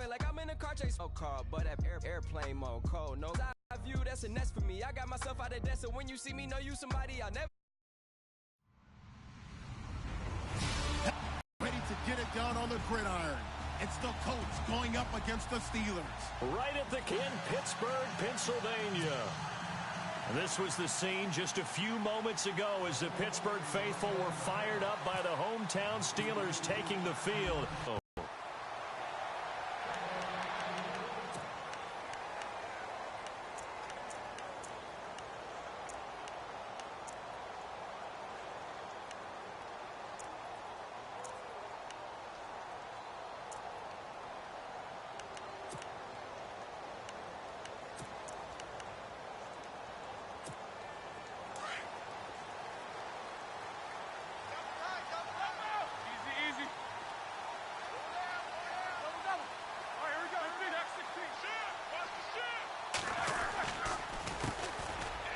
highway like I'm in a car chase. Car, but that airplane mode cold. No side view, that's a nest for me. I got myself out of debt, so when you see me, know you somebody I'll never. Ready to get it done on the gridiron. It's the Colts going up against the Steelers. Right at the in Pittsburgh, Pennsylvania. This was the scene just a few moments ago as the Pittsburgh faithful were fired up by the hometown Steelers taking the field.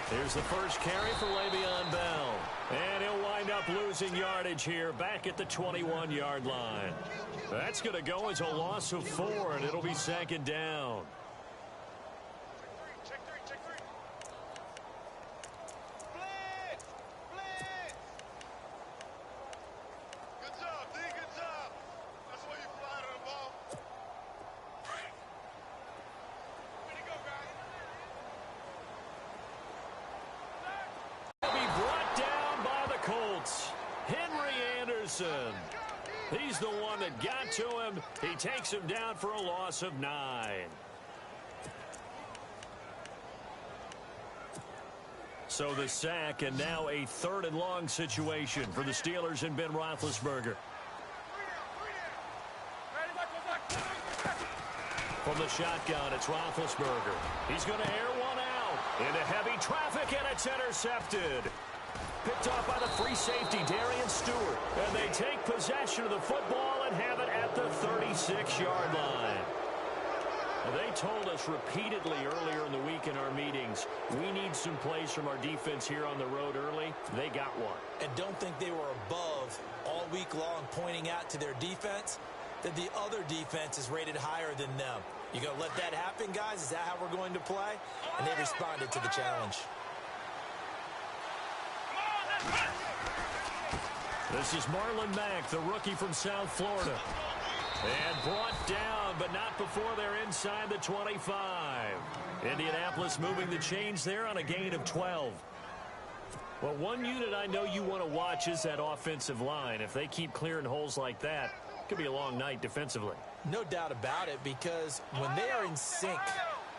Here's the first carry for Le'Veon Bell. And he'll wind up losing yardage here back at the 21-yard line. That's going to go as a loss of 4, and it'll be second down. He's the one that got to him. He takes him down for a loss of 9. So the sack, and now a 3rd and long situation for the Steelers and Ben Roethlisberger. From the shotgun, it's Roethlisberger. He's going to air one out into heavy traffic, and it's intercepted. Picked off by the free safety, Darian Stewart. And they take possession of the football and have it at the 36-yard line. They told us repeatedly earlier in the week in our meetings, we need some plays from our defense here on the road early. They got one. And don't think they were above all week long pointing out to their defense that the other defense is rated higher than them. You going to let that happen, guys? Is that how we're going to play? And they responded to the challenge. This is Marlon Mack, the rookie from South Florida. And brought down, but not before they're inside the 25. Indianapolis moving the chains there on a gain of 12. Well, one unit I know you want to watch is that offensive line. If they keep clearing holes like that, it could be a long night defensively. No doubt about it, because when they are in sync,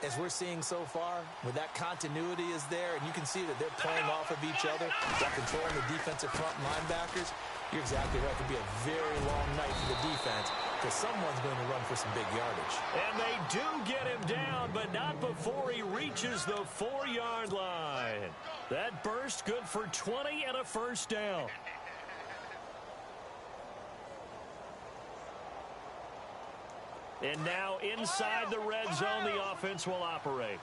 as we're seeing so far, where that continuity is there, and you can see that they're playing off of each other, they're controlling the defensive front linebackers, you're exactly right. It could be a very long night for the defense because someone's going to run for some big yardage. And they do get him down, but not before he reaches the 4-yard line. That burst good for 20 and a first down. And now inside the red zone, the offense will operate.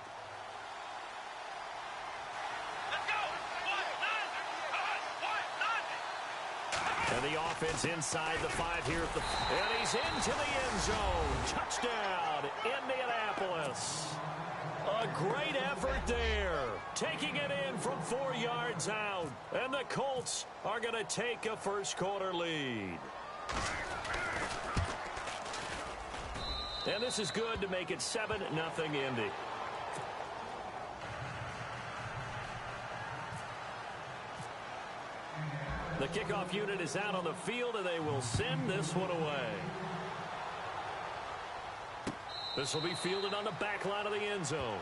And the offense inside the 5 here at the... And he's into the end zone. Touchdown, Indianapolis. A great effort there. Taking it in from 4 yards out. And the Colts are going to take a first-quarter lead. And this is good to make it 7-0 Indy. The kickoff unit is out on the field, and they will send this one away. This will be fielded on the back line of the end zone.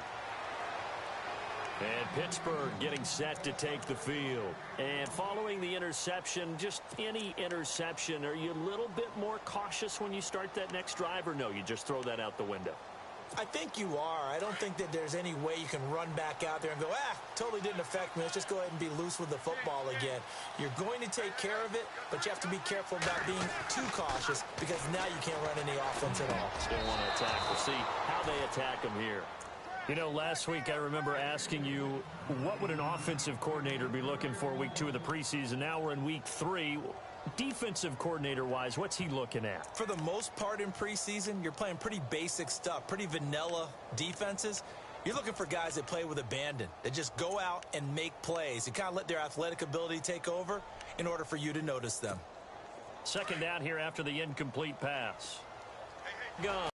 And Pittsburgh getting set to take the field. And following the interception, just any interception, are you a little bit more cautious when you start that next drive, or no, you just throw that out the window? I think you are. I don't think that there's any way you can run back out there and go, totally didn't affect me. Let's just go ahead and be loose with the football again. You're going to take care of it, but you have to be careful about being too cautious because now you can't run any offense at all. Still want to attack. We'll see how they attack them here. You know, last week I remember asking you, what would an offensive coordinator be looking for week 2 of the preseason? Now we're in week 3. Defensive coordinator-wise, what's he looking at? For the most part in preseason, you're playing pretty basic stuff, pretty vanilla defenses. You're looking for guys that play with abandon, that just go out and make plays and kind of let their athletic ability take over in order for you to notice them. Second down here after the incomplete pass. Gone.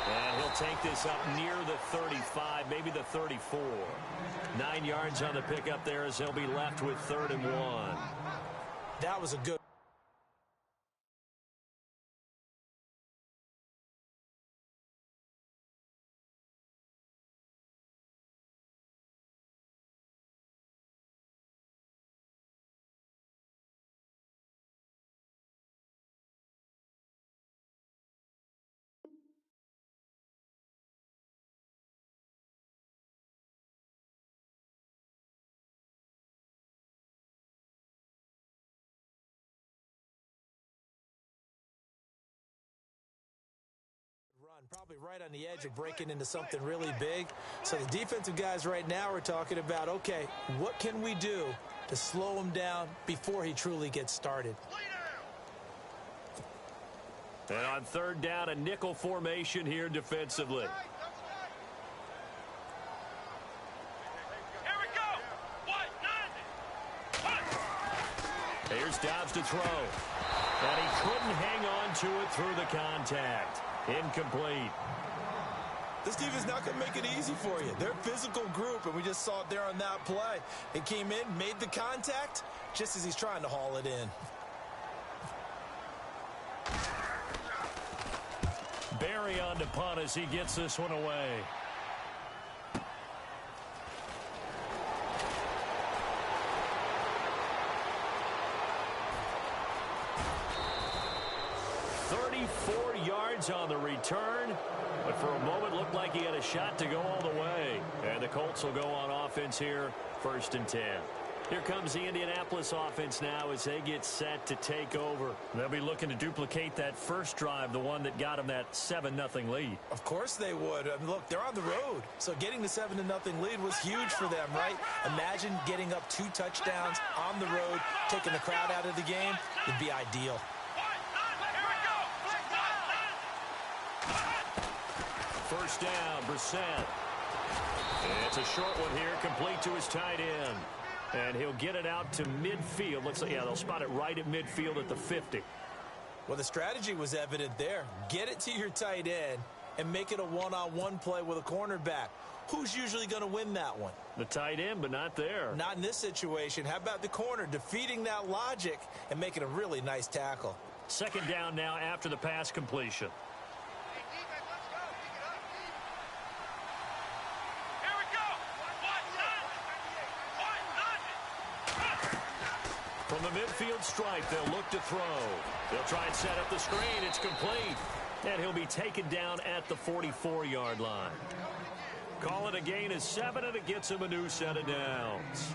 And he'll take this up near the 35, maybe the 34. 9 yards on the pickup there as he'll be left with 3rd and 1. That was a good run, probably right on the edge of breaking into something really big. So the defensive guys right now are talking about, okay, what can we do to slow him down before he truly gets started? And on 3rd down, a nickel formation here defensively. Here we go. Here's Dobbs to throw. And he couldn't hang on to it through the contact. Incomplete. This defense not going to make it easy for you. They're a physical group, and we just saw it there on that play. It came in, made the contact, just as he's trying to haul it in. Barry on to punt as he gets this one away. On the return, but for a moment looked like he had a shot to go all the way. And the Colts will go on offense here, 1st and 10. Here comes the Indianapolis offense now as they get set to take over. They'll be looking to duplicate that first drive, the one that got them that 7-0 lead. Of course they would. I mean, look, they're on the road, so getting the 7-0 lead was huge for them, right? Imagine getting up 2 touchdowns on the road, taking the crowd out of the game. It'd be ideal. First down, Brissett. It's a short one here, complete to his tight end. And he'll get it out to midfield. Looks like, yeah, they'll spot it right at midfield at the 50. Well, the strategy was evident there. Get it to your tight end and make it a one-on-one play with a cornerback. Who's usually going to win that one? The tight end, but not there. Not in this situation. How about the corner defeating that logic and making a really nice tackle? Second down now after the pass completion. From the midfield stripe, they'll look to throw. They'll try and set up the screen. It's complete. And he'll be taken down at the 44-yard line. Call it a gain of 7, and it gets him a new set of downs.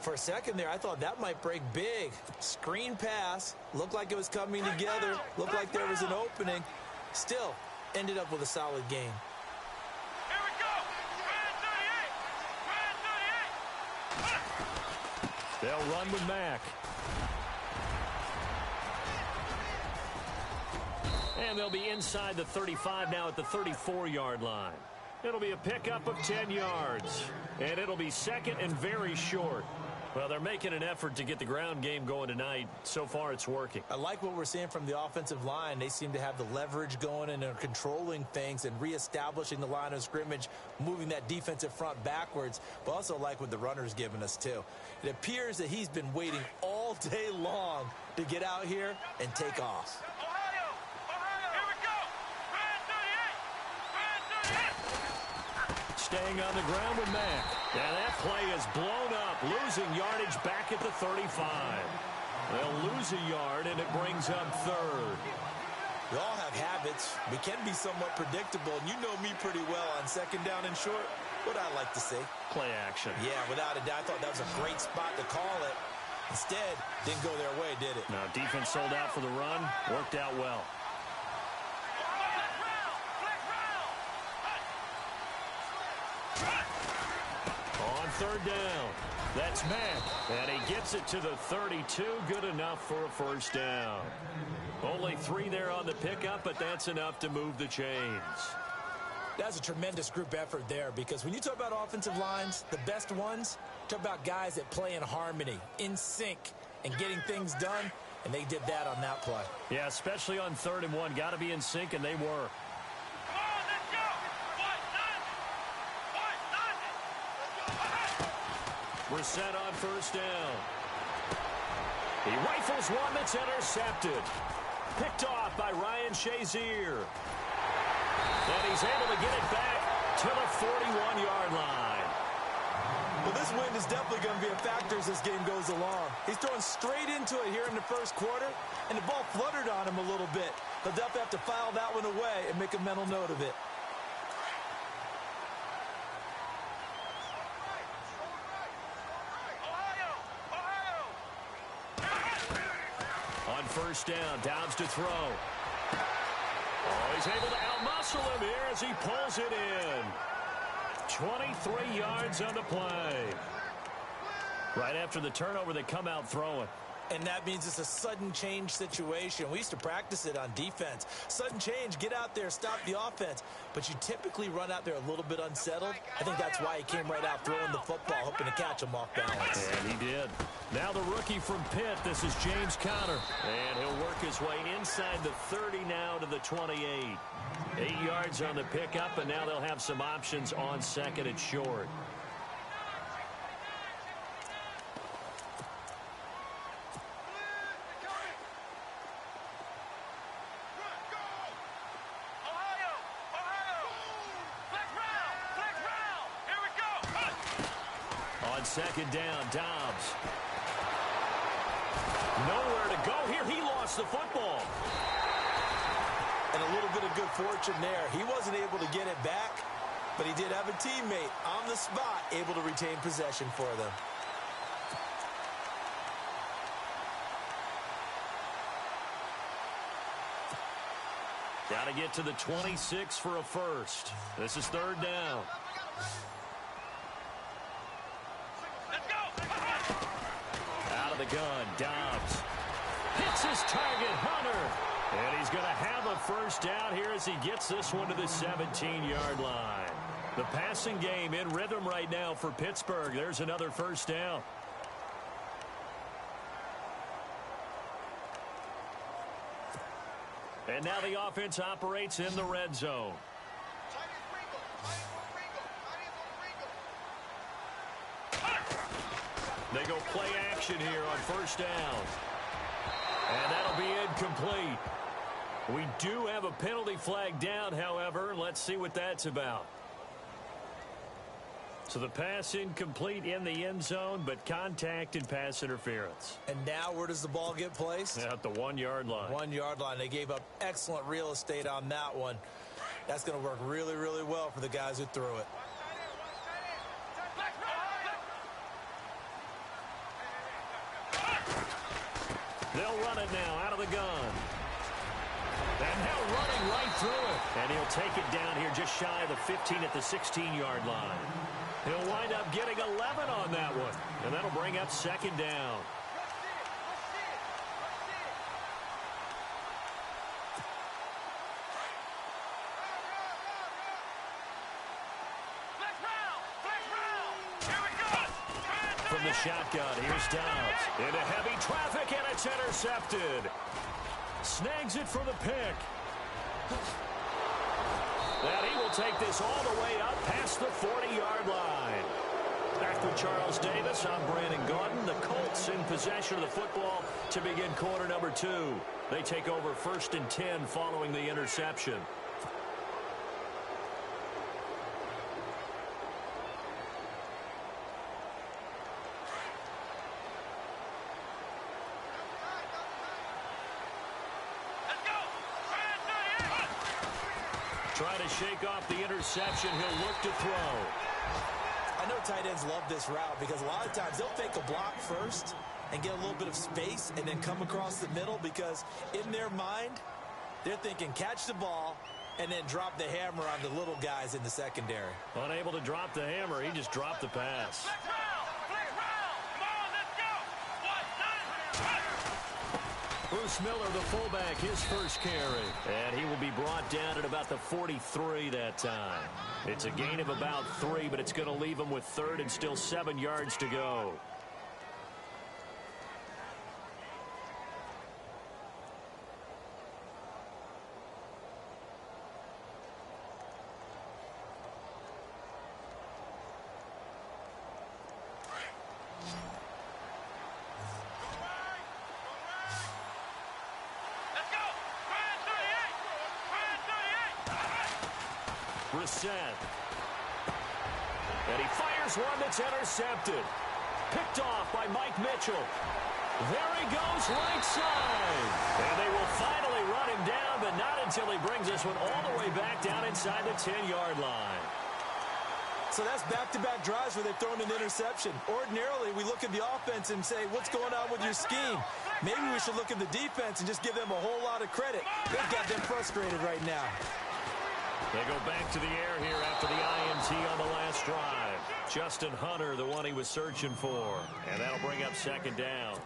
For a second there, I thought that might break big. Screen pass. Looked like it was coming together. Looked like there was an opening. Still, ended up with a solid gain. They'll run with Mack. And they'll be inside the 35 now at the 34-yard line. It'll be a pickup of 10 yards. And it'll be 2nd and very short. Well, they're making an effort to get the ground game going tonight. So far, it's working. I like what we're seeing from the offensive line. They seem to have the leverage going and are controlling things and reestablishing the line of scrimmage, moving that defensive front backwards, but also like what the runner's given us, too. It appears that he's been waiting all day long to get out here and take off. Staying on the ground with Mack. And that play is blown up, losing yardage back at the 35. They'll lose a yard, and it brings up 3rd. We all have habits. We can be somewhat predictable, and you know me pretty well on 2nd down and short. What I like to see. Play action. Yeah, without a doubt. I thought that was a great spot to call it. Instead, didn't go their way, did it? Now, defense sold out for the run. Worked out well. On third down. That's Mack, and he gets it to the 32. Good enough for a first down. Only 3 there on the pickup, but that's enough to move the chains. That's a tremendous group effort there, because when you talk about offensive lines, the best ones, talk about guys that play in harmony, in sync, and getting things done, and they did that on that play. Yeah, especially on 3rd and 1. Got to be in sync, and they were. We're set on first down. He rifles one that's intercepted. Picked off by Ryan Shazier. And he's able to get it back to the 41-yard line. Well, this wind is definitely going to be a factor as this game goes along. He's throwing straight into it here in the first quarter, and the ball fluttered on him a little bit. He'll definitely have to file that one away and make a mental note of it. On first down, Dobbs to throw. Oh, he's able to outmuscle him here as he pulls it in. 23 yards on the play. Right after the turnover, they come out throwing. And that means it's a sudden change situation. We used to practice it on defense. Sudden change, get out there, stop the offense. But you typically run out there a little bit unsettled. I think that's why he came right out throwing the football, hoping to catch him off balance. And he did. Now the rookie from Pitt, this is James Conner. And he'll work his way inside the 30 now to the 28. 8 yards on the pickup, and now they'll have some options on second and short. Second down, Dobbs. Nowhere to go here. He lost the football. And a little bit of good fortune there. He wasn't able to get it back, but he did have a teammate on the spot able to retain possession for them. Got to get to the 26 for a first. This is third down. The gun, Dobbs hits his target, Hunter, and he's going to have a first down here as he gets this one to the 17-yard line. The passing game in rhythm right now for Pittsburgh. There's another first down. And now the offense operates in the red zone. They go play action here on first down. And that'll be incomplete. We do have a penalty flag down, however. Let's see what that's about. So the pass incomplete in the end zone, but contact and pass interference. And now where does the ball get placed? At the 1-yard line. 1-yard line. They gave up excellent real estate on that one. That's going to work really, really well for the guys who threw it. They'll run it now out of the gun. And now running right through it. And he'll take it down here just shy of the 15 at the 16-yard line. He'll wind up getting 11 on that one. And that'll bring up second down. From the shotgun, here's Dobbs. Into heavy traffic, and it's intercepted. Snags it for the pick. And he will take this all the way up past the 40-yard line. Back with Charles Davis, I'm Brandon Gaudin. The Colts in possession of the football to begin quarter number 2. They take over 1st and 10 following the interception. Trying to shake off the interception. He'll look to throw. I know tight ends love this route because a lot of times they'll fake a block first and get a little bit of space and then come across the middle because in their mind, they're thinking catch the ball, and then drop the hammer on the little guys in the secondary. Unable to drop the hammer, he just dropped the pass. Bruce Miller, the fullback, his first carry. And he will be brought down at about the 43 that time. It's a gain of about 3, but it's going to leave him with 3rd and still 7 yards to go. And he fires one that's intercepted. Picked off by Mike Mitchell. There he goes, right side. And they will finally run him down, but not until he brings this one all the way back down inside the 10-yard line. So that's back-to-back drives where they've thrown an interception. Ordinarily, we look at the offense and say, what's going on with your scheme? Maybe we should look at the defense and just give them a whole lot of credit. They've got them frustrated right now. They go back to the air here after the INT on the last drive. Justin Hunter, the one he was searching for. And that'll bring up 2nd down.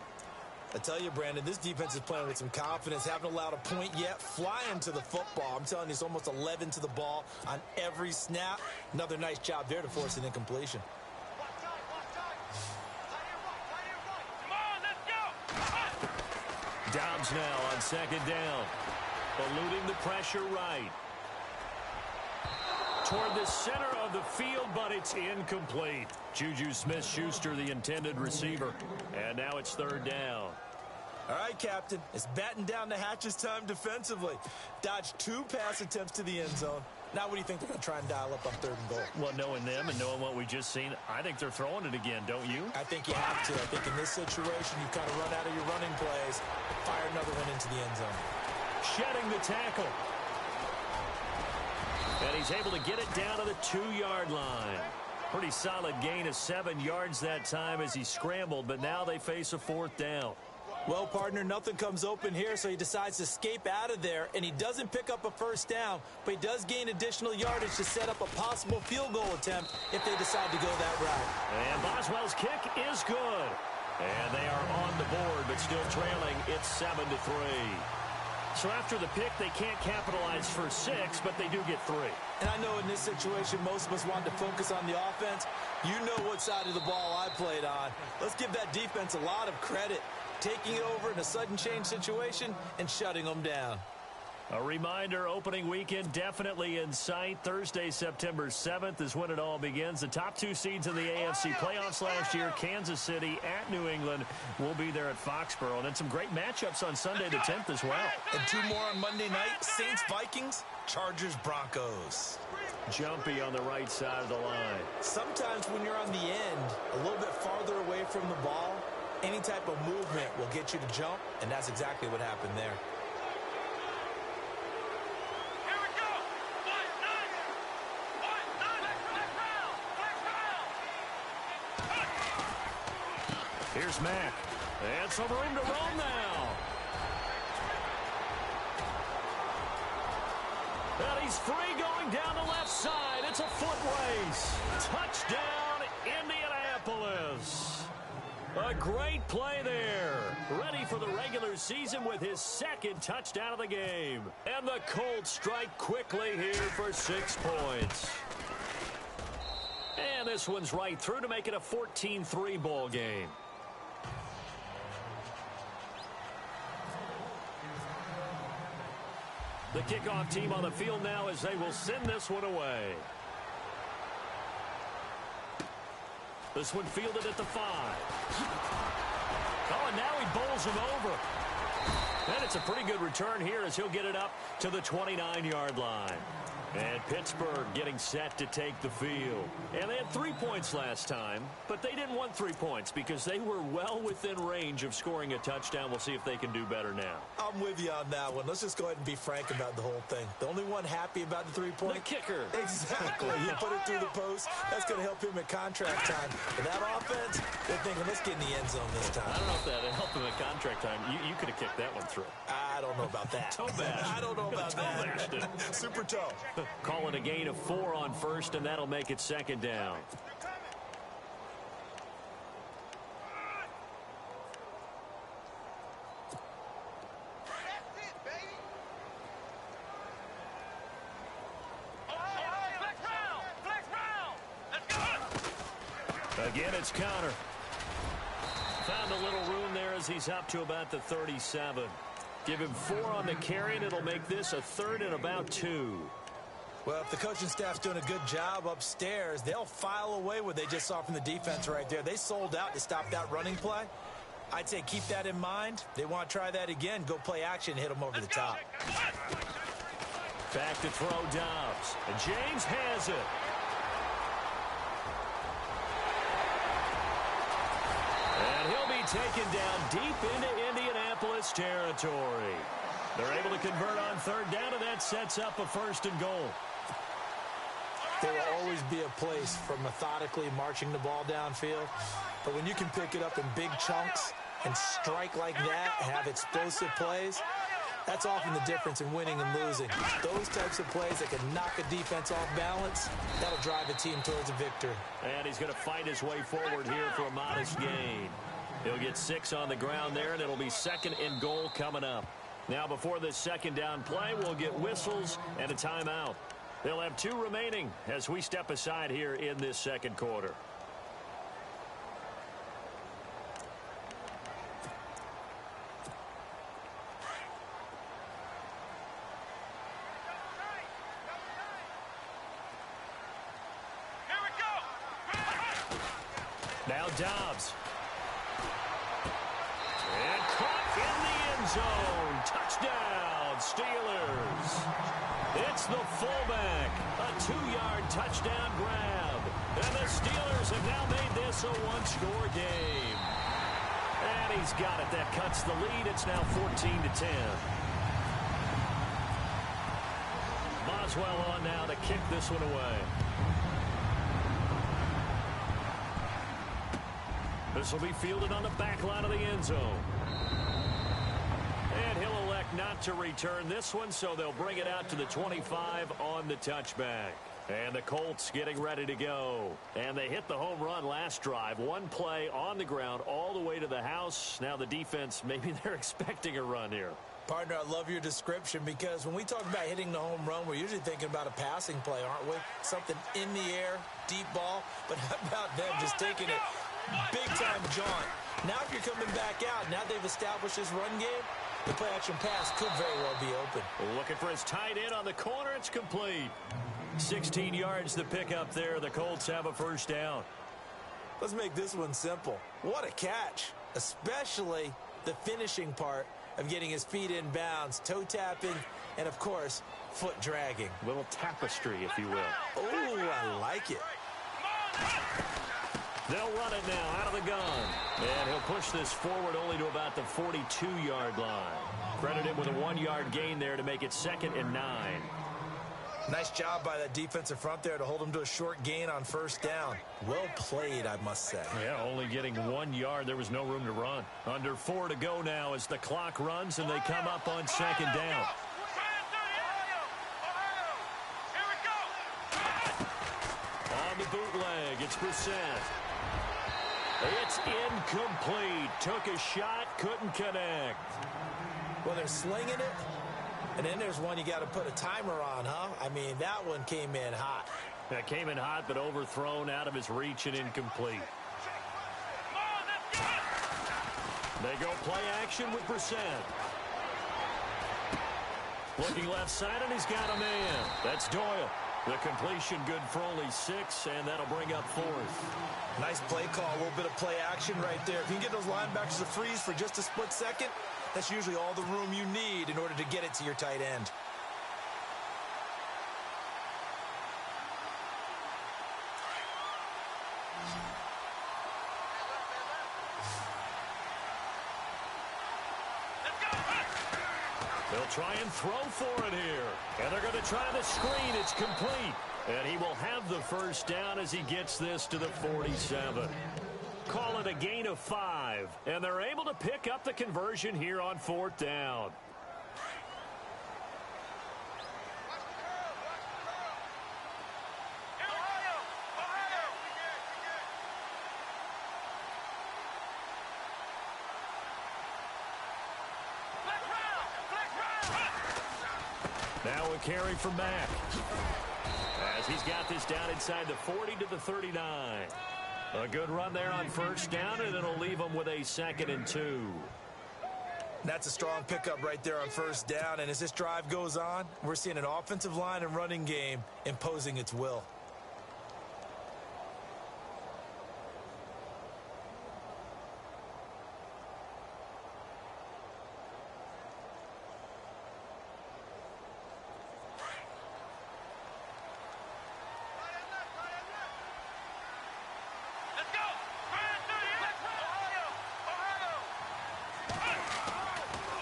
I tell you, Brandon, this defense is playing with some confidence. Haven't allowed a point yet. Flying to the football. I'm telling you, it's almost 11 to the ball on every snap. Another nice job there to force an incompletion. Dobbs now on 2nd down. Eluding the pressure right. Toward the center of the field, but it's incomplete. Juju Smith-Schuster, the intended receiver. And now it's 3rd down. All right, Captain. It's batten down the hatches time defensively. Dodged 2 pass attempts to the end zone. Now what do you think they're going to try and dial up on 3rd and goal? Well, knowing them and knowing what we just seen, I think they're throwing it again, don't you? I think you have to. I think in this situation, you kind of run out of your running plays, fire another one into the end zone. Shedding the tackle. And he's able to get it down to the 2-yard line. Pretty solid gain of 7 yards that time as he scrambled, but now they face a 4th down. Well, partner, nothing comes open here, so he decides to escape out of there, and he doesn't pick up a 1st down, but he does gain additional yardage to set up a possible field goal attempt if they decide to go that route. And Boswell's kick is good. And they are on the board, but still trailing. It's 7-3. So after the pick, they can't capitalize for 6, but they do get 3. And I know in this situation, most of us want to focus on the offense. You know what side of the ball I played on. Let's give that defense a lot of credit, taking it over in a sudden change situation and shutting them down. A reminder, opening weekend definitely in sight. Thursday, September 7th is when it all begins. The top 2 seeds in the AFC playoffs last year, Kansas City at New England, will be there at Foxborough. And then some great matchups on Sunday the 10th as well. And 2 more on Monday night, Saints-Vikings, Chargers-Broncos. Jumpy on the right side of the line. Sometimes when you're on the end, a little bit farther away from the ball, any type of movement will get you to jump, and that's exactly what happened there. Here's Mack. And some room to roam now. And he's free going down the left side. It's a foot race. Touchdown, Indianapolis. A great play there. Ready for the regular season with his 2nd touchdown of the game. And the Colts strike quickly here for 6 points. And this one's right through to make it a 14-3 ball game. The kickoff team on the field now as they will send this one away. This one fielded at the 5. Oh, and now he bowls him over. And it's a pretty good return here as he'll get it up to the 29-yard line. And Pittsburgh getting set to take the field. And they had 3 points last time, but they didn't want 3 points because they were well within range of scoring a touchdown. We'll see if they can do better now. I'm with you on that one. Let's just go ahead and be frank about the whole thing. The only one happy about the 3-point? The kicker. Exactly. He put it through the post. That's going to help him at contract time. But that offense, they're thinking, let's get in the end zone this time. I don't know if that helped him at contract time. You could have kicked that one through. through. I don't know about that. Toe bash. I don't know about that. Bashed it. Super toe. Call it a gain of 4 on first, and that'll make it second down. Again, it's Connor. Found a little room there as he's up to about the 37. Give him 4 on the carry, and it'll make this a 3rd and about 2. Well, if the coaching staff's doing a good job upstairs, they'll file away what they just saw from the defense right there. They sold out to stop that running play. I'd say keep that in mind. They want to try that again. Go play action and hit them over the top. Back to throw Dobbs. And James has it. And he'll be taken down deep into Indianapolis territory. They're able to convert on 3rd down, and that sets up a 1st and goal. There will always be a place for methodically marching the ball downfield. But when you can pick it up in big chunks and strike like that, have explosive plays, that's often the difference in winning and losing. Those types of plays that can knock a defense off balance, that'll drive a team towards a victory. And he's going to fight his way forward here for a modest gain. He'll get 6 on the ground there, and it'll be 2nd and goal coming up. Now, before this 2nd down play, we'll get whistles and a timeout. They'll have 2 remaining as we step aside here in this 2nd quarter. Now Dobbs. And caught in the end zone. Touchdown, Steelers. It's the fullback. A 2-yard touchdown grab. And the Steelers have now made this a 1-score game. And he's got it. That cuts the lead. It's now 14-10. Boswell on now to kick this one away. This will be fielded on the back line of the end zone. And he'll elect not to return this one, so they'll bring it out to the 25 on the touchback. And the Colts getting ready to go. And they hit the home run last drive. 1 play on the ground all the way to the house. Now the defense, maybe they're expecting a run here. Partner, I love your description because when we talk about hitting the home run, we're usually thinking about a passing play, aren't we? Something in the air, deep ball. But how about them just taking it big-time jaunt? Now if you're coming back out, now they've established this run game, the play-action pass could very well be open. Looking for his tight end on the corner. It's complete. 16 yards to pick up there. The Colts have a 1st down. Let's make this one simple. What a catch, especially the finishing part of getting his feet in bounds, toe tapping, and, of course, foot dragging. Little tapestry, if you will. Oh, I like it. They'll run it now out of the gun. And he'll push this forward only to about the 42-yard line. Credit him with a 1-yard gain there to make it 2nd and 9. Nice job by that defensive front there to hold him to a short gain on 1st down. Well played, I must say. Yeah, only getting 1 yard. There was no room to run. Under 4 to go now as the clock runs and they come up on 2nd down. On the bootleg, it's Brissett. It's incomplete. Took a shot, couldn't connect. Well, they're slinging it. And then there's one you got to put a timer on, huh? I mean, that one came in hot. That came in hot, but overthrown out of his reach and incomplete. They go play action with Brissett. Looking left side, and he's got a man. That's Doyle. The completion good for only 6, and that'll bring up 4th. Nice play call, a little bit of play action right there. If you can get those linebackers to freeze for just a split second, that's usually all the room you need in order to get it to your tight end. They'll try and throw for it here. And they're going to try the screen. It's complete. And he will have the 1st down as he gets this to the 47. call it a gain of 5. And they're able to pick up the conversion here on 4th down. Now a carry from Mack. As he's got this down inside the 40 to the 39. A good run there on 1st down, and it'll leave them with a 2nd and 2. That's a strong pickup right there on 1st down, and as this drive goes on, we're seeing an offensive line and running game imposing its will.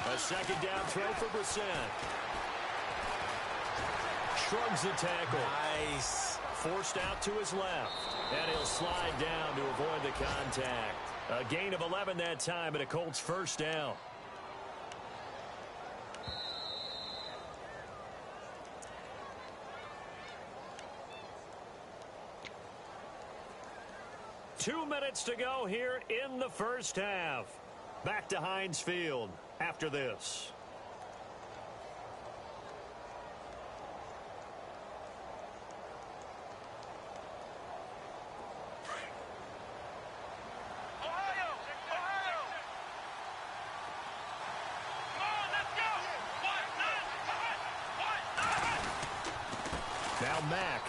A 2nd down throw for Brissett. Shrugs the tackle. Nice. Forced out to his left. And he'll slide down to avoid the contact. A gain of 11 that time, and a Colts 1st down. Two minutes to go here in the 1st half. Back to Heinz Field after this. Now Mack.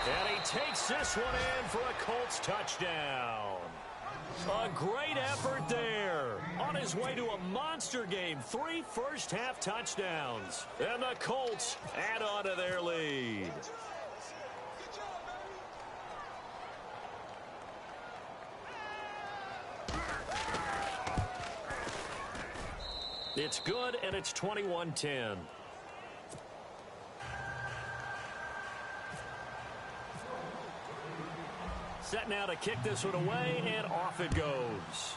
And he takes this one in for a Colts touchdown. A great effort there. On his way to a monster game. 3 first-half touchdowns. And the Colts add on to their lead. It's good, and it's 21-10. Set now to kick this one away, and off it goes.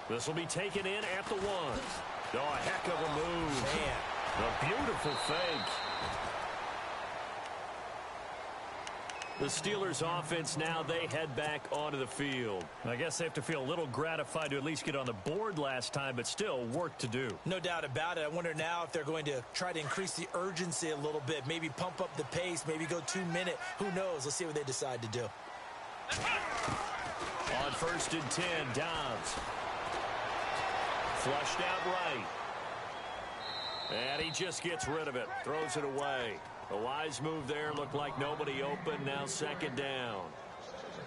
This will be taken in at the 1. Oh, a heck of a move. Man. A beautiful fake. The Steelers offense now, they head back onto the field. I guess they have to feel a little gratified to at least get on the board last time, but still work to do. No doubt about it. I wonder now if they're going to try to increase the urgency a little bit, maybe pump up the pace, maybe go 2-minute. Who knows? Let's see what they decide to do. On 1st and 10, Dobbs. Flushed out right. And he just gets rid of it. Throws it away. A wise move there. Looked like nobody open. Now 2nd down.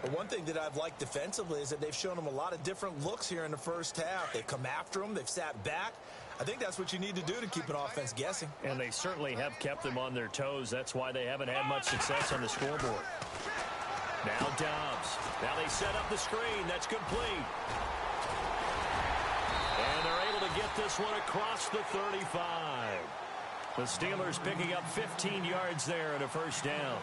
But one thing that I've liked defensively is that they've shown them a lot of different looks here in the 1st half. They've come after them. They've sat back. I think that's what you need to do to keep an offense guessing. And they certainly have kept them on their toes. That's why they haven't had much success on the scoreboard. Now Dobbs. Now they set up the screen. That's complete. And they're able to get this one across the 35. The Steelers picking up 15 yards there at a 1st down.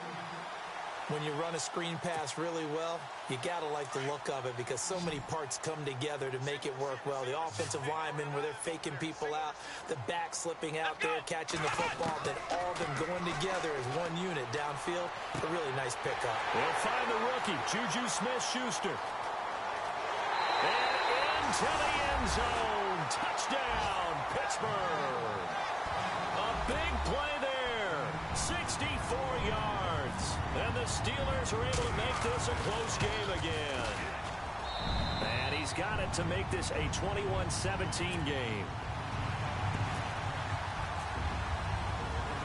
When you run a screen pass really well, you got to like the look of it because so many parts come together to make it work well. The offensive linemen where they're faking people out, the back slipping out there, catching the football, then all of them going together as one unit downfield. A really nice pickup. They'll find the rookie, Juju Smith-Schuster. And into the end zone. Touchdown, Pittsburgh. A big play there. 64 yards. And the Steelers are able to make this a close game again. And he's got it to make this a 21-17 game.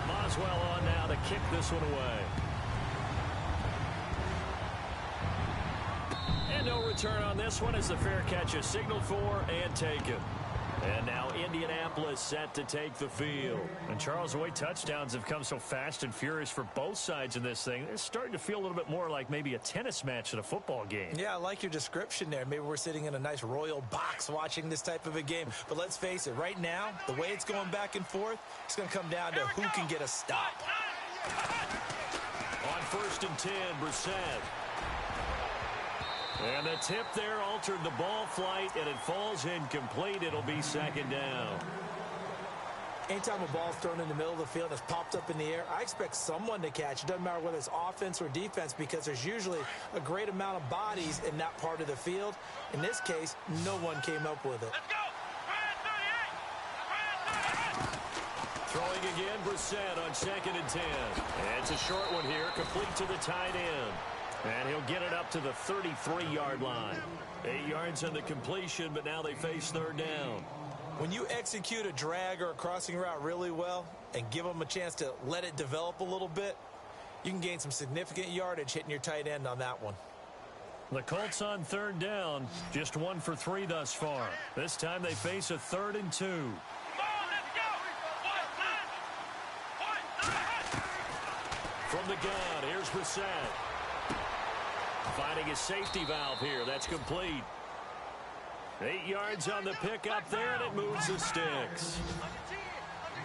Boswell on now to kick this one away. And no return on this one as the fair catch is signaled for and taken. And now Indianapolis set to take the field. And Charles, the way touchdowns have come so fast and furious for both sides in this thing, it's starting to feel a little bit more like maybe a tennis match at a football game. Yeah, I like your description there. Maybe we're sitting in a nice royal box watching this type of a game. But let's face it, right now, the way it's going back and forth, it's going to come down to who can get a stop. On 1st and 10, Brissett. And the tip there altered the ball flight, and it falls incomplete. It'll be 2nd down. Anytime a ball's thrown in the middle of the field that's popped up in the air, I expect someone to catch. It doesn't matter whether it's offense or defense, because there's usually a great amount of bodies in that part of the field. In this case, no one came up with it. Let's go! Throwing again, Brissett on 2nd and 10. And it's a short one here, complete to the tight end. And he'll get it up to the 33-yard line. 8 yards on the completion, but now they face 3rd down. When you execute a drag or a crossing route really well and give them a chance to let it develop a little bit, you can gain some significant yardage hitting your tight end on that one. The Colts on 3rd down, just 1 for 3 thus far. This time they face a 3rd and 2. From the gun, here's Brissett. Finding a safety valve here. That's complete. 8 yards on the pickup there, and it moves the sticks.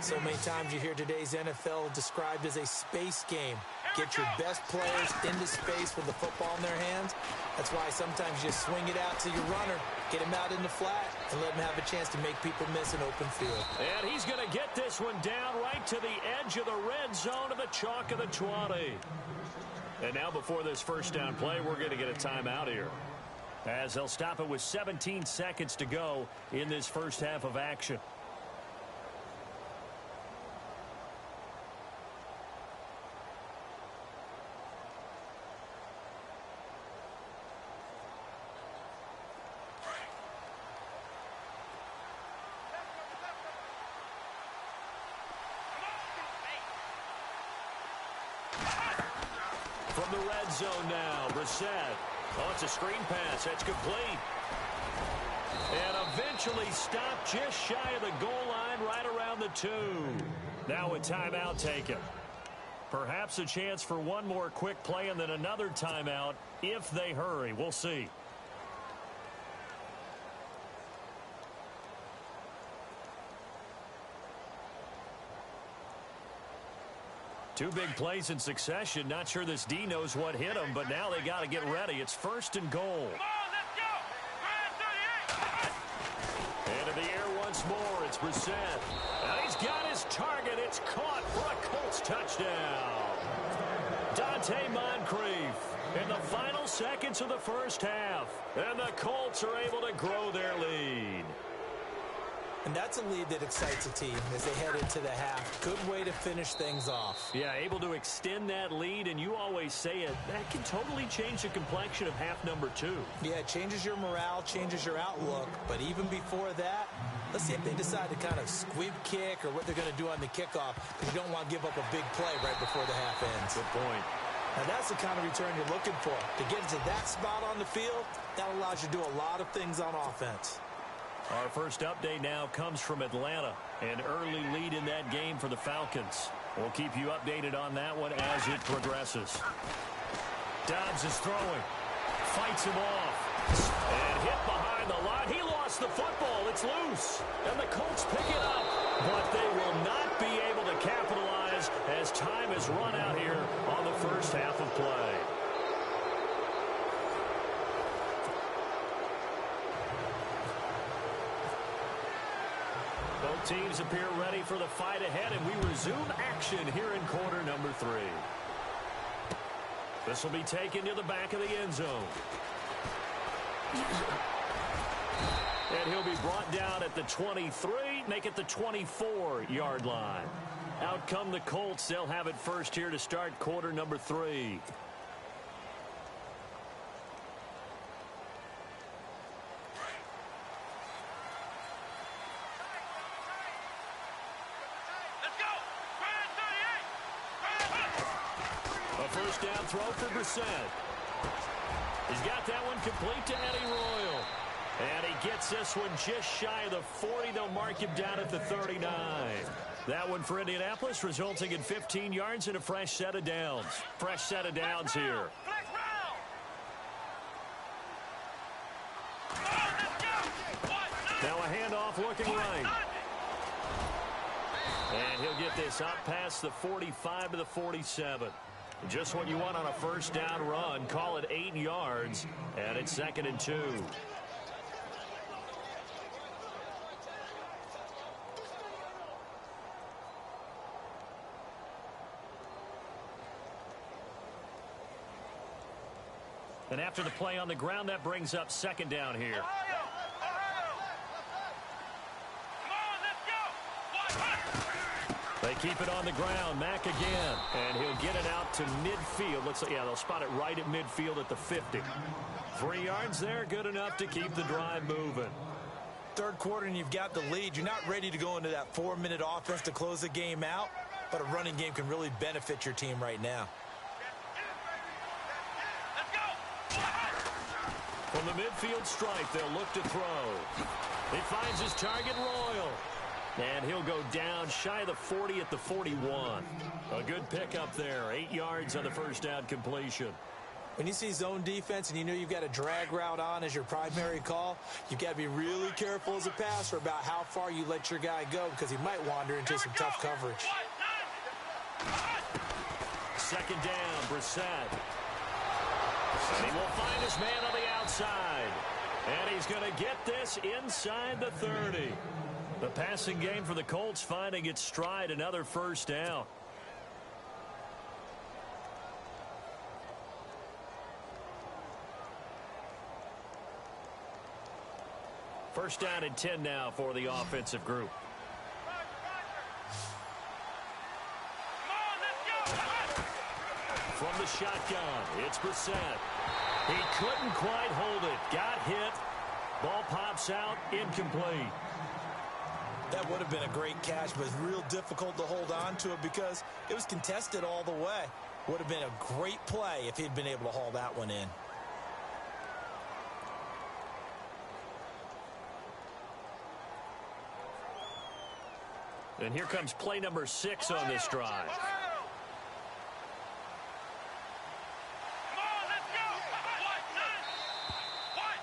So many times you hear today's NFL described as a space game. Get your best players into space with the football in their hands. That's why sometimes you just swing it out to your runner, get him out in the flat, and let him have a chance to make people miss an open field. And he's going to get this one down right to the edge of the red zone of the chalk of the 20. And now before this 1st down play, we're going to get a timeout here, as they'll stop it with 17 seconds to go in this first half of action. From the red zone now, Brissett. Oh, it's a screen pass. That's complete. And eventually stopped just shy of the goal line, right around the 2. Now a timeout taken. Perhaps a chance for one more quick play and then another timeout if they hurry. We'll see. Two big plays in succession. Not sure this D knows what hit him, but now they got to get ready. It's 1st and goal. And in the air once more, it's Brissett. And he's got his target. It's caught for a Colts touchdown. Dante Moncrief in the final seconds of the first half. And the Colts are able to grow their lead. And that's a lead that excites a team as they head into the half. Good way to finish things off. Yeah, able to extend that lead, and you always say it, that can totally change the complexion of half number 2. Yeah, it changes your morale, changes your outlook. But even before that, let's see if they decide to kind of squib kick or what they're going to do on the kickoff, because you don't want to give up a big play right before the half ends. Good point. Now, that's the kind of return you're looking for. To get to that spot on the field, that allows you to do a lot of things on offense. Our first update now comes from Atlanta. An early lead in that game for the Falcons. We'll keep you updated on that one as it progresses. Dobbs is throwing. Fights him off. And hit behind the line. He lost the football. It's loose. And the Colts pick it up. But they will not be able to capitalize as time has run out here on the first half of play. Both teams appear ready for the fight ahead, and we resume action here in quarter number 3. This will be taken to the back of the end zone. And he'll be brought down at the 23, make it the 24-yard line. Out come the Colts. They'll have it first here to start quarter number 3. First down throw for Brissett. He's got that one complete to Eddie Royal. And he gets this one just shy of the 40. They'll mark him down at the 39. That one for Indianapolis, resulting in 15 yards and a fresh set of downs. Fresh set of downs here. Now a handoff looking right. And he'll get this up past the 45 to the 47. Just what you want on a first down run. Call it 8 yards, and it's 2nd and 2. And after the play on the ground, that brings up 2nd down here. They keep it on the ground. Mack again. And he'll get it out to midfield. Looks like, yeah, they'll spot it right at midfield at the 50. 3 yards there, good enough to keep the drive moving. Third quarter and you've got the lead. You're not ready to go into that 4-minute offense to close the game out, but a running game can really benefit your team right now. From the midfield stripe, they'll look to throw. He finds his target, Royal. And he'll go down shy of the 40 at the 41. A good pickup there. 8 yards on the first down completion. When you see zone defense and you know you've got a drag route on as your primary call, you've got to be really careful as a passer about how far you let your guy go because he might wander into some tough coverage. 2nd down, Brissett. And he will find his man on the outside. And he's going to get this inside the 30. The passing game for the Colts finding its stride, another first down. First down and 10 now for the offensive group. From the shotgun, it's Brissett. He couldn't quite hold it. Got hit. Ball pops out, incomplete. That would have been a great catch, but it's real difficult to hold on to it because it was contested all the way. Would have been a great play if he'd been able to haul that one in. And here comes play number 6 on this drive.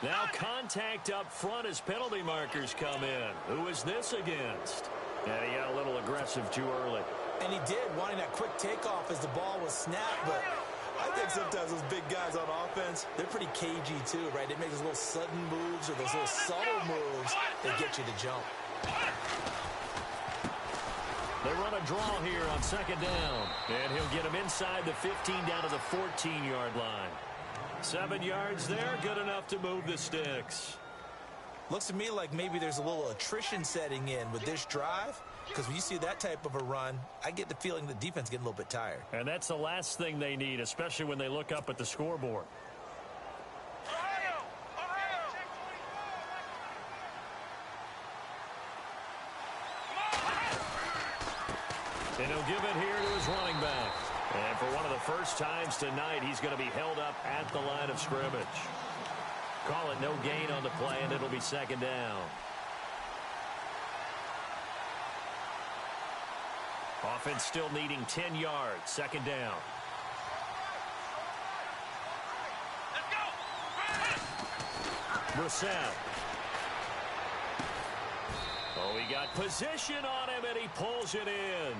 Now contact up front as penalty markers come in. Who is this against? And he got a little aggressive too early. And he did, wanting that quick takeoff as the ball was snapped. But I think sometimes those big guys on offense, they're pretty cagey too, right? They make those little sudden moves or those little subtle moves that get you to jump. They run a draw here on 2nd down. And he'll get him inside the 15 down to the 14-yard line. 7 yards there, good enough to move the sticks. Looks to me like maybe there's a little attrition setting in with this drive, because when you see that type of a run, I get the feeling the defense getting a little bit tired. And that's the last thing they need, especially when they look up at the scoreboard. And he'll give it here to his running back. And for one of the first times tonight, he's going to be held up at the line of scrimmage. Call it no gain on the play, and it'll be 2nd down. Offense still needing 10 yards. 2nd down. Brissett. Oh, he got position on him, and he pulls it in.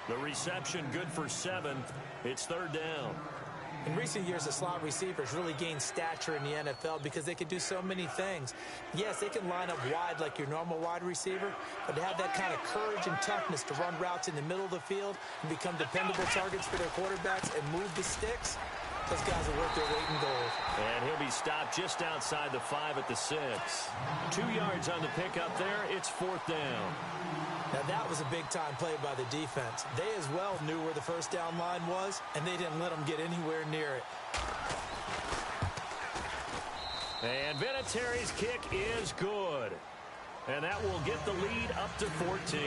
The reception good for 7. It's 3rd down. In recent years, the slot receivers really gained stature in the NFL because they can do so many things. Yes, they can line up wide like your normal wide receiver, but to have that kind of courage and toughness to run routes in the middle of the field and become dependable targets for their quarterbacks and move the sticks, those guys are worth their weight in gold. And he'll be stopped just outside the 5 at the 6. 2 yards on the pickup there. It's 4th down. Now, that was a big-time play by the defense. They as well knew where the first down line was, and they didn't let them get anywhere near it. And Vinatieri's kick is good. And that will get the lead up to 14.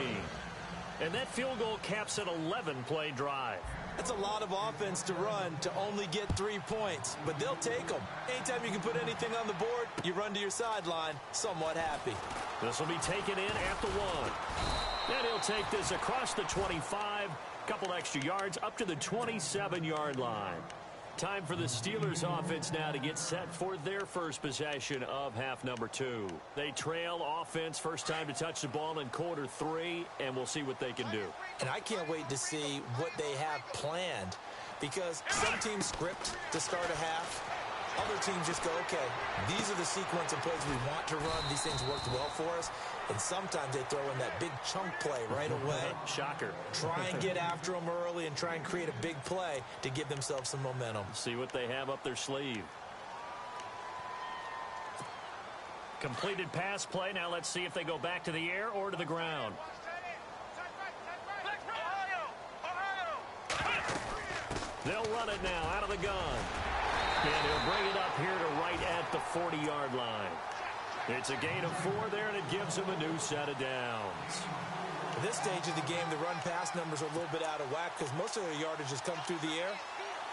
And that field goal caps an 11-play drive. That's a lot of offense to run to only get 3 points, but they'll take them. Anytime you can put anything on the board, you run to your sideline somewhat happy. This will be taken in at the 1. And he'll take this across the 25, couple extra yards up to the 27-yard line. Time for the Steelers offense now to get set for their first possession of half number 2. They trail offense first time to touch the ball in quarter 3, and we'll see what they can do. And I can't wait to see what they have planned, because some teams script to start a half. Other teams just go, okay, these are the sequence of plays we want to run. These things worked well for us. And sometimes they throw in that big chunk play right away. Shocker. Try and get after them early and try and create a big play to give themselves some momentum. See what they have up their sleeve. Completed pass play. Now let's see if they go back to the air or to the ground. They'll run it now out of the gun. And he'll bring it up here to right at the 40-yard line. It's a gain of 4 there, and it gives him a new set of downs. At this stage of the game, the run-pass numbers are a little bit out of whack because most of their yardage has come through the air.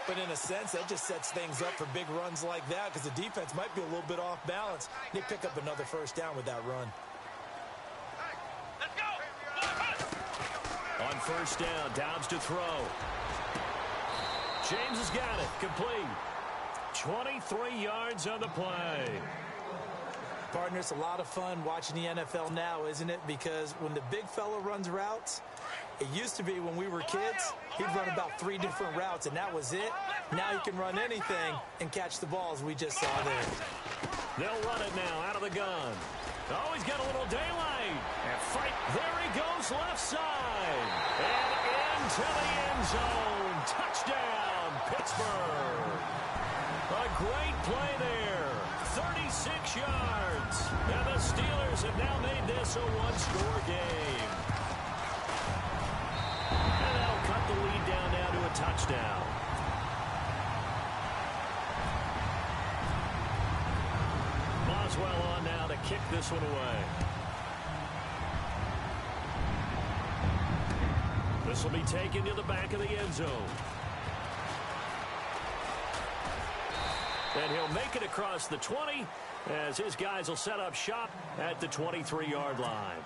But in a sense, that just sets things up for big runs like that because the defense might be a little bit off balance. They pick up another first down with that run. On first down, Dobbs to throw. James has got it. Complete. 23 yards on the play. Partner, it's a lot of fun watching the NFL now, isn't it? Because when the big fella runs routes, it used to be when we were kids, he'd run about 3 different routes, and that was it. Now he can run anything and catch the balls we just saw there. They'll run it now out of the gun. Oh, he's got a little daylight. And fight. There he goes left side. And into the end zone. Touchdown, Pittsburgh. A great play there. 36 yards. And the Steelers have now made this a one-score game. And that'll cut the lead down now to a touchdown. Boswell on now to kick this one away. This will be taken to the back of the end zone. And he'll make it across the 20 as his guys will set up shop at the 23-yard line.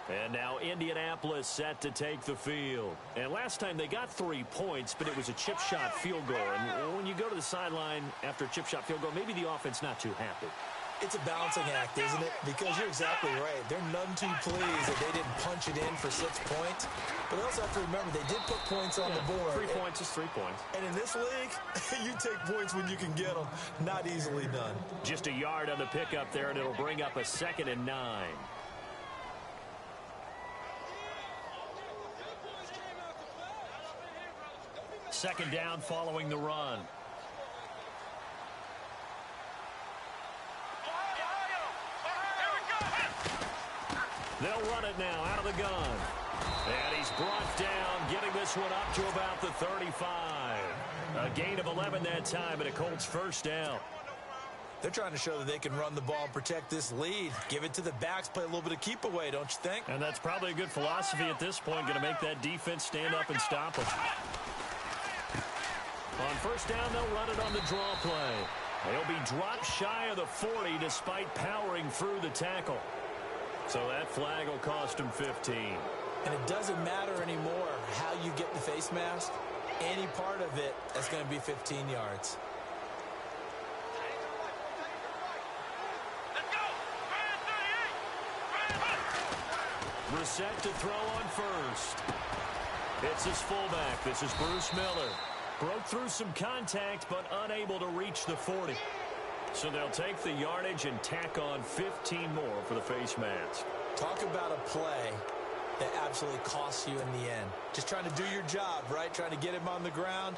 And now Indianapolis set to take the field. And last time they got 3 points, but it was a chip shot field goal. And when you go to the sideline after a chip shot field goal, maybe the offense not too happy. It's a balancing act, isn't it? Because you're exactly right. They're none too pleased that they didn't punch it in for 6 points. But they also have to remember they did put points on the board. 3 points is 3 points. And in this league, you take points when you can get them. Not easily done. Just a yard on the pickup there, and it'll bring up a 2nd and 9. Second down following the run. They'll run it now out of the gun. And he's brought down, getting this one up to about the 35. A gain of 11 that time, and a Colts first down. They're trying to show that they can run the ball and protect this lead. Give it to the backs, play a little bit of keep away, don't you think? And that's probably a good philosophy at this point, going to make that defense stand up and stop them. On first down, they'll run it on the draw play. They'll be dropped shy of the 40 despite powering through the tackle. So that flag will cost him 15. And it doesn't matter anymore how you get the face mask. Any part of it is going to be 15 yards. Brissett to throw on first. It's his fullback. This is Bruce Miller. Broke through some contact, but unable to reach the 40. So they'll take the yardage and tack on 15 more for the face mask. Talk about a play that absolutely costs you in the end. Just trying to do your job, right? Trying to get him on the ground.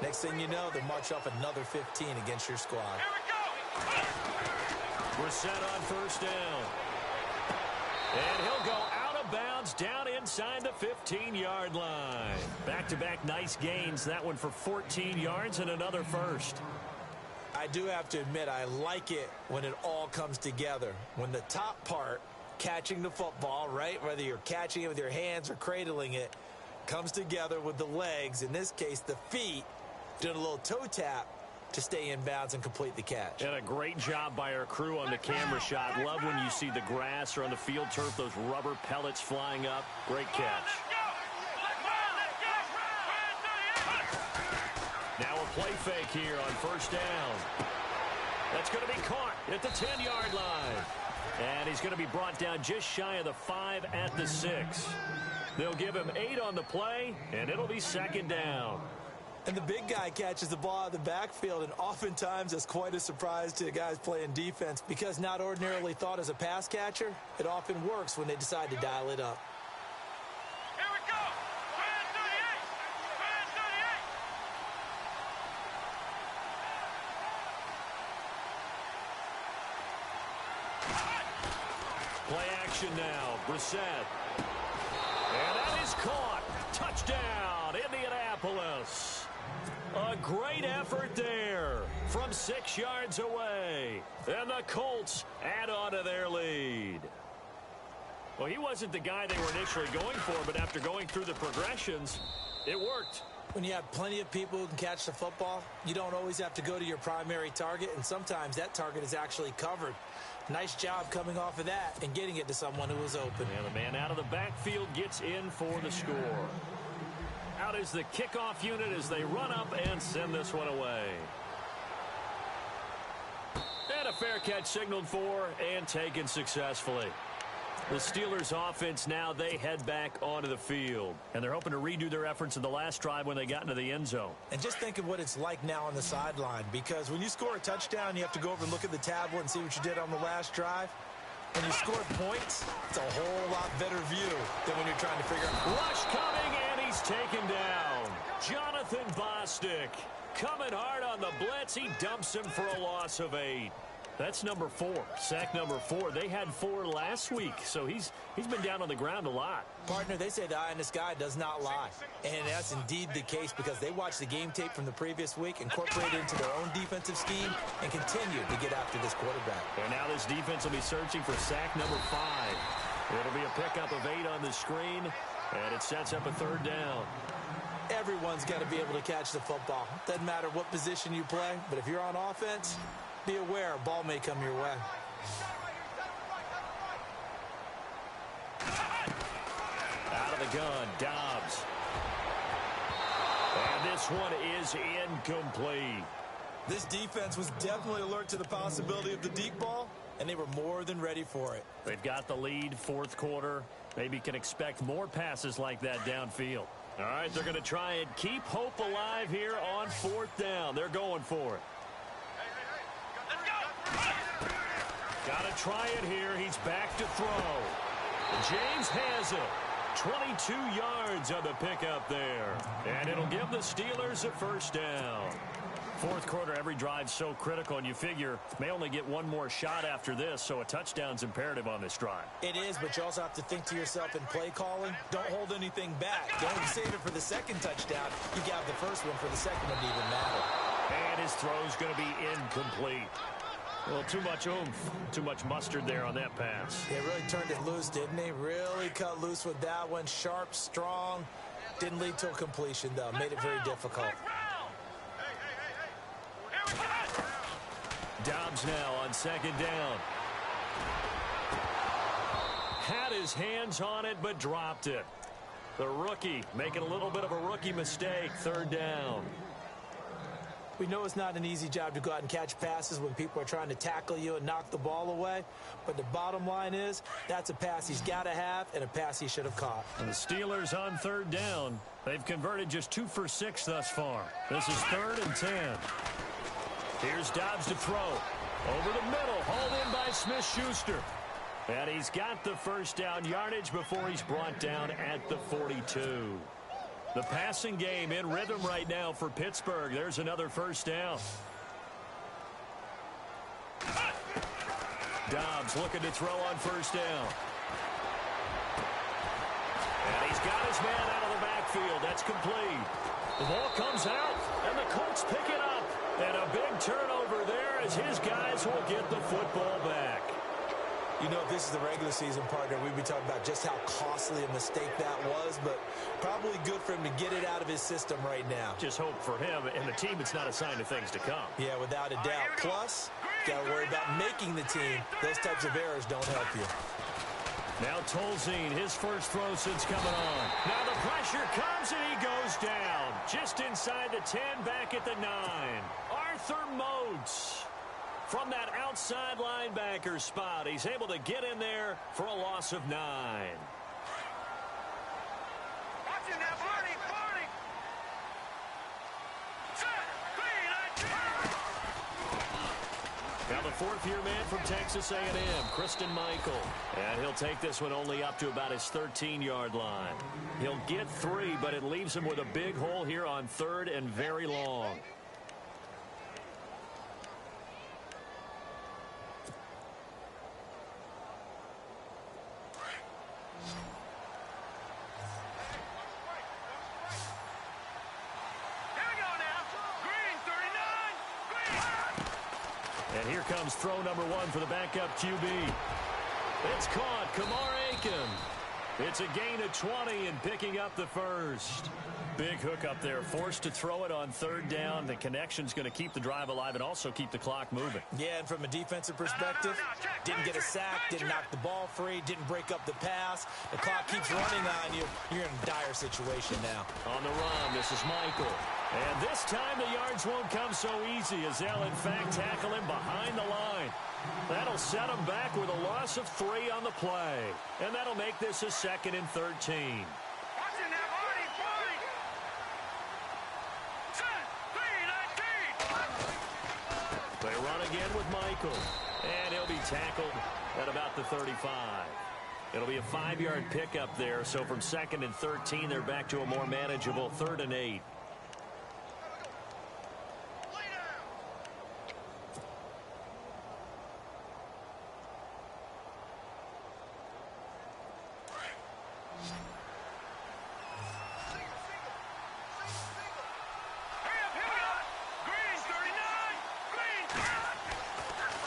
Next thing you know, they'll march off another 15 against your squad. Brissett on first down. And he'll go out of bounds down inside the 15-yard line. Back-to-back nice gains. That one for 14 yards and another first. I do have to admit, I like it when it all comes together. When the top part, catching the football, right, whether you're catching it with your hands or cradling it, comes together with the legs, in this case the feet, doing a little toe tap to stay in bounds and complete the catch. And a great job by our crew on the camera shot. Love when you see the grass or on the field turf, those rubber pellets flying up. Great catch. Now a play fake here on first down. That's going to be caught at the 10-yard line. And he's going to be brought down just shy of the 5 at the 6. They'll give him 8 on the play, and it'll be second down. And the big guy catches the ball out of the backfield, and oftentimes it's quite a surprise to the guys playing defense because not ordinarily thought as a pass catcher, it often works when they decide to dial it up. Here we go! Man 38! Play action now. Brissett. And that is caught. Touchdown, Indianapolis. A great effort there from 6 yards away. And the Colts add on to their lead. Well, he wasn't the guy they were initially going for, but after going through the progressions, it worked. When you have plenty of people who can catch the football, you don't always have to go to your primary target, and sometimes that target is actually covered. Nice job coming off of that and getting it to someone who was open. And the man out of the backfield gets in for the score. Out is the kickoff unit as they run up and send this one away. And a fair catch signaled for and taken successfully. The Steelers offense now, they head back onto the field. And they're hoping to redo their efforts in the last drive when they got into the end zone. And just think of what it's like now on the sideline, because when you score a touchdown, you have to go over and look at the tablet and see what you did on the last drive. When you score points, it's a whole lot better view than when you're trying to figure out. Rush coming, and he's taken down. Jonathan Bostic coming hard on the blitz. He dumps him for a loss of 8. That's number 4, sack number 4. They had 4 last week, so he's been down on the ground a lot. Partner, they say the eye in the sky does not lie. And that's indeed the case because they watched the game tape from the previous week, incorporated it into their own defensive scheme, and continue to get after this quarterback. And now this defense will be searching for sack number 5. It'll be a pickup of 8 on the screen, and it sets up a 3rd down. Everyone's got to be able to catch the football. Doesn't matter what position you play, but if you're on offense, be aware a ball may come your way. Out of the gun, Dobbs. And this one is incomplete. This defense was definitely alert to the possibility of the deep ball, and they were more than ready for it. They've got the lead, 4th quarter. Maybe can expect more passes like that downfield. All right, they're going to try and keep hope alive here on 4th down. They're going for it. Got to try it here. He's back to throw. James has it. 22 yards on the pickup there. And it'll give the Steelers a 1st down. 4th quarter, every drive's so critical, and you figure may only get one more shot after this, so a touchdown's imperative on this drive. It is, but you also have to think to yourself in play calling, don't hold anything back. Don't save it for the 2nd touchdown. You got the 1st one for the 2nd one to even matter. And his throw's going to be incomplete. Well, too much oomph, too much mustard there on that pass. He really turned it loose, didn't he? Really cut loose with that one. Sharp, strong. Didn't lead to a completion, though. Made it very difficult. Dobbs now on 2nd down. Had his hands on it, but dropped it. The rookie making a little bit of a rookie mistake. 3rd down. We know it's not an easy job to go out and catch passes when people are trying to tackle you and knock the ball away. But the bottom line is, that's a pass he's got to have and a pass he should have caught. And the Steelers on 3rd down. They've converted just 2 for 6 thus far. This is 3rd and 10. Here's Dobbs to throw. Over the middle, hauled in by Smith-Schuster. And he's got the 1st down yardage before he's brought down at the 42. The passing game in rhythm right now for Pittsburgh. There's another 1st down. Dobbs looking to throw on 1st down. And he's got his man out of the backfield. That's complete. The ball comes out, and the Colts pick it up. And a big turnover there as his guys will get the football back. You know, if this is the regular season, partner, we'd be talking about just how costly a mistake that was, but probably good for him to get it out of his system right now. Just hope for him and the team it's not a sign of things to come. Yeah, without a doubt. Plus, got to worry about making the team. Those types of errors don't help you. Now Tolzien, his first throw since coming on. Now the pressure comes and he goes down. Just inside the 10, back at the 9. Arthur Moats from that outside linebacker spot. He's able to get in there for a loss of 9. Watching that, Barney! Set! Now the fourth-year man from Texas A&M, Christine Michael. And he'll take this one only up to about his 13-yard line. He'll get 3, but it leaves him with a big hole here on 3rd and very long. And here comes throw number 1 for the backup QB. It's caught. Kamar Aiken. It's a gain of 20 and picking up the first. Big hook up there. Forced to throw it on 3rd down. The connection's going to keep the drive alive and also keep the clock moving. Yeah, and from a defensive perspective, didn't get a sack, didn't knock the ball free, didn't break up the pass. The clock keeps running on you. You're in a dire situation now. On the run, this is Michael. And this time the yards won't come so easy as they'll, in fact, tackle him behind the line. That'll set him back with a loss of 3 on the play. And that'll make this a 2nd and 13. They run again with Michael. And he'll be tackled at about the 35. It'll be a 5-yard pickup there. So from 2nd and 13, they're back to a more manageable 3rd and 8.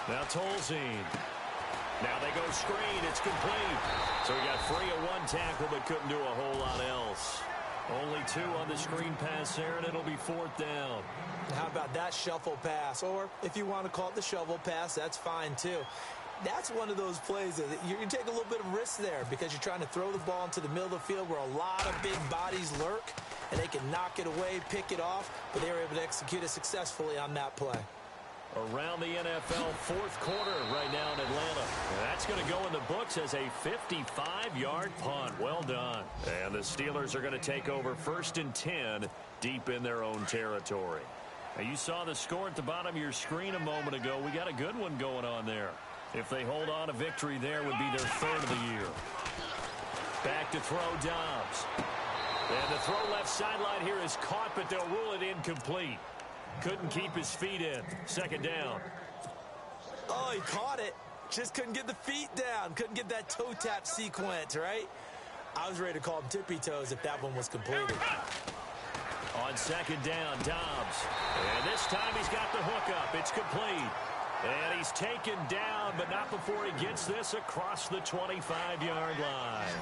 Now Tolzien. Now they go screen. It's complete. So he got free of 1 tackle but couldn't do a whole lot else. Only 2 on the screen pass there, and it'll be 4th down. How about that shuffle pass? Or if you want to call it the shovel pass, that's fine too. That's one of those plays that you can take a little bit of risk there because you're trying to throw the ball into the middle of the field where a lot of big bodies lurk, and they can knock it away, pick it off, but they were able to execute it successfully on that play. Around the NFL 4th quarter right now in Atlanta. And that's going to go in the books as a 55-yard punt. Well done. And the Steelers are going to take over 1st and 10 deep in their own territory. Now, you saw the score at the bottom of your screen a moment ago. We got a good one going on there. If they hold on, a victory there would be their 3rd of the year. Back to throw Dobbs. And the throw left sideline here is caught, but they'll rule it incomplete. Couldn't keep his feet in. 2nd down. Oh, he caught it. Just couldn't get the feet down. Couldn't get that toe tap sequence, right? I was ready to call him tippy toes if that one was completed. On 2nd down, Dobbs. And this time he's got the hook up. It's complete. And he's taken down, but not before he gets this across the 25-yard line.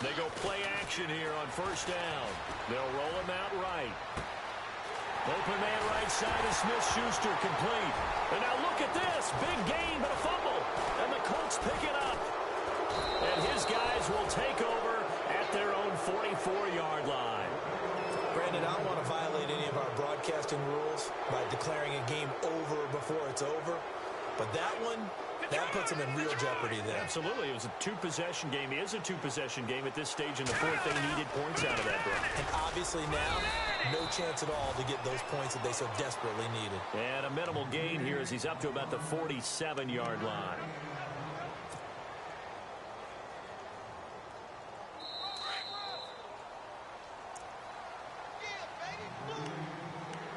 They go play action here on 1st down. They'll roll him out right. Open man right side is Smith-Schuster, complete. And now look at this. Big gain, but a fumble. And the Colts pick it up. And his guys will take over at their own 44-yard line. Brandon, I don't want to violate any of our broadcasting rules by declaring a game over before it's over. But that one, that puts them in real jeopardy there. Absolutely. It was a 2-possession game. It is a 2-possession game at this stage in the 4th. They needed points out of that, bro. And obviously now, no chance at all to get those points that they so desperately needed. And a minimal gain here as he's up to about the 47-yard line.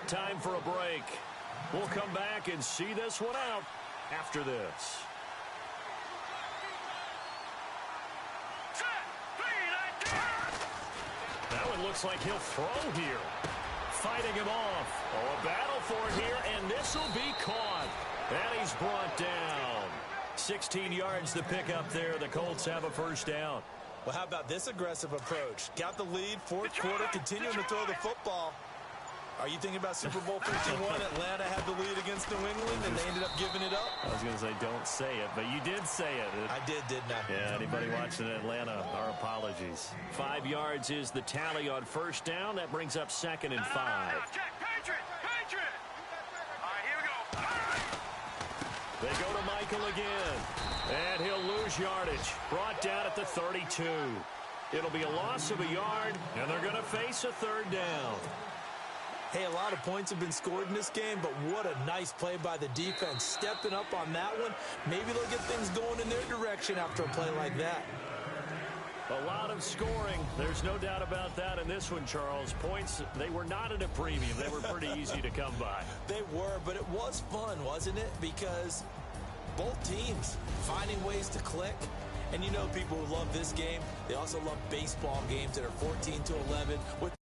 Time for a break. We'll come back and see this one out after this. That one looks like he'll throw here. Fighting him off. Oh, a battle for it here, and this will be caught. And he's brought down. 16 yards to pick up there. The Colts have a 1st down. Well, how about this aggressive approach? Got the lead, 4th quarter, continuing to throw the football. Are you thinking about Super Bowl 51? Atlanta had the lead against New England, and they ended up giving it up? I was going to say, don't say it, but you did say it. I didn't I? Yeah, anybody watching Atlanta, our apologies. 5 yards is the tally on first down. That brings up 2nd and 5. Check, Patriot! Patriot! All right, here we go. They go to Michael again, and he'll lose yardage. Brought down at the 32. It'll be a loss of a yard, and they're going to face a 3rd down. Hey, a lot of points have been scored in this game, but what a nice play by the defense. Stepping up on that one, maybe they'll get things going in their direction after a play like that. A lot of scoring. There's no doubt about that in this one, Charles. Points, they were not at a premium. They were pretty easy to come by. They were, but it was fun, wasn't it? Because both teams finding ways to click. And you know people who love this game, they also love baseball games that are 14-11 with